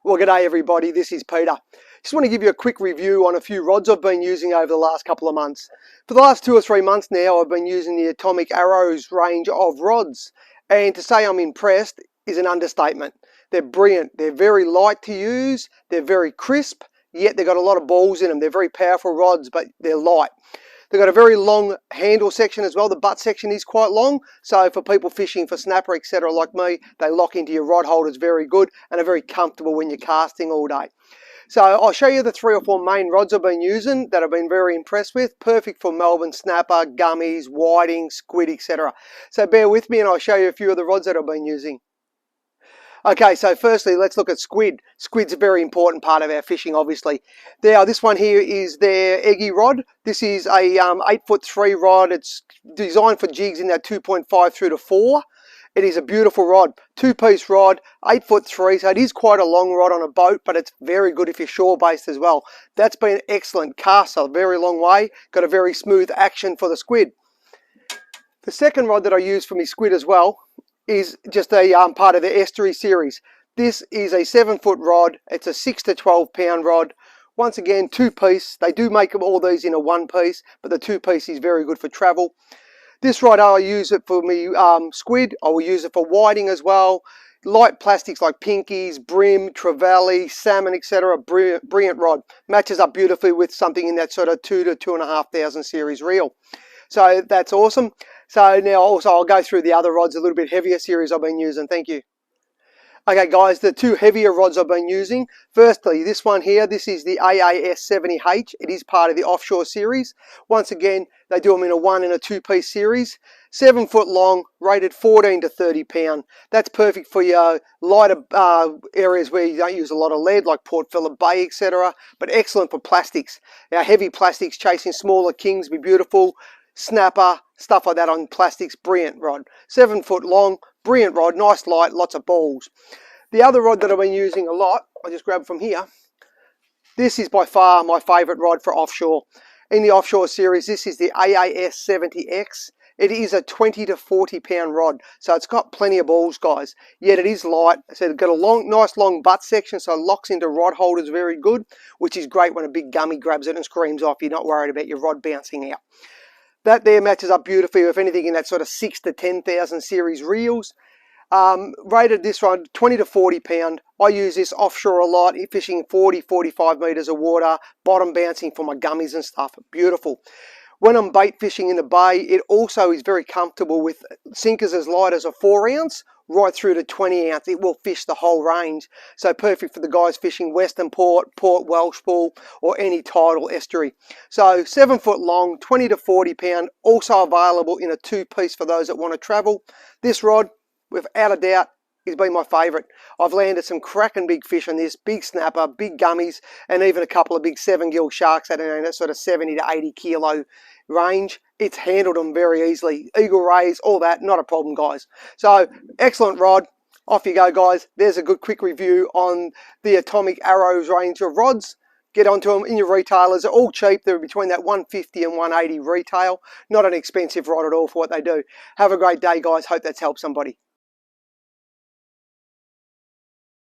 Well, g'day everybody, this is Peter. Just want to give you a quick review on a few rods I've been using over the last couple of months. For the last 2 or 3 months now, I've been using the Atomic Aarowz range of rods. And to say I'm impressed is an understatement. They're brilliant. They're very light to use. They're very crisp, yet they've got a lot of balls in them. They're very powerful rods, but they're light. They've got a very long handle section as well. The butt section is quite long. So for people fishing for snapper, etc. like me, they lock into your rod holders very good and are very comfortable when you're casting all day. So I'll show you the 3 or 4 main rods I've been using that I've been very impressed with. Perfect for Melbourne snapper, gummies, whiting, squid, etc. So bear with me and I'll show you a few of the rods that I've been using. Okay, so firstly, let's look at squid. Squid's a very important part of our fishing, obviously. Now, this one here is their eggy rod. This is a 8'3" rod. It's designed for jigs in that 2.5 through to 4. It is a beautiful rod, 2-piece rod, 8'3", so it is quite a long rod on a boat, but it's very good if you're shore-based as well. That's been excellent. Casts a very long way, got a very smooth action for the squid. The second rod that I use for my squid as well is just a part of the S3 series. This is a 7-foot rod. It's a 6 to 12 pound rod. Once again, 2-piece. They do make all these in a 1-piece, but the 2-piece is very good for travel. This rod, I'll use it for me squid. I will use it for whiting as well. Light plastics like pinkies, brim, trevally, salmon, etc. Brilliant rod. Matches up beautifully with something in that sort of 2,000 to 2,500 series reel. So that's awesome. So now also I'll go through the other rods, a little bit heavier series I've been using. Thank you. Okay guys, the 2 heavier rods I've been using. Firstly, this one here, this is the AAS70H. It is part of the offshore series. Once again, they do them in a 1 and a 2-piece series. 7 foot long, rated 14 to 30 pound. That's perfect for your lighter areas where you don't use a lot of lead, like Port Phillip Bay, etc. But excellent for plastics. Now, heavy plastics chasing smaller kings be beautiful. Snapper, stuff like that on plastics, brilliant rod. 7 foot long, brilliant rod, nice light, lots of balls. The other rod that I've been using a lot, I just grabbed from here. This is by far my favourite rod for offshore. In the offshore series, this is the AAS70X. It is a 20 to 40 pound rod, so it's got plenty of balls, guys. Yet it is light. So it's got a nice long butt section, so it locks into rod holders very good, which is great when a big gummy grabs it and screams off. You're not worried about your rod bouncing out. That there matches up beautifully with anything in that sort of 6 to 10,000 series reels. Rated this rod 20 to 40 pound. I use this offshore a lot, fishing 40, 45 metres of water, bottom bouncing for my gummies and stuff. Beautiful. When I'm bait fishing in the bay, it also is very comfortable with sinkers as light as a 4-ounce, right through to 20-ounce. It will fish the whole range. So perfect for the guys fishing Western Port, Port Welshpool, or any tidal estuary. So 7 foot long, 20 to 40 pound, also available in a 2-piece for those that want to travel. This rod, without a doubt, has been my favourite. I've landed some cracking big fish on this, big snapper, big gummies, and even a couple of big 7-gill sharks that are in that sort of 70 to 80 kilo range. It's handled them very easily. Eagle rays, all that, not a problem, guys. So, excellent rod. Off you go, guys. There's a good quick review on the Atomic Aarowz range of rods. Get onto them in your retailers. They're all cheap. They're between that 150 and 180 retail. Not an expensive rod at all for what they do. Have a great day, guys. Hope that's helped somebody.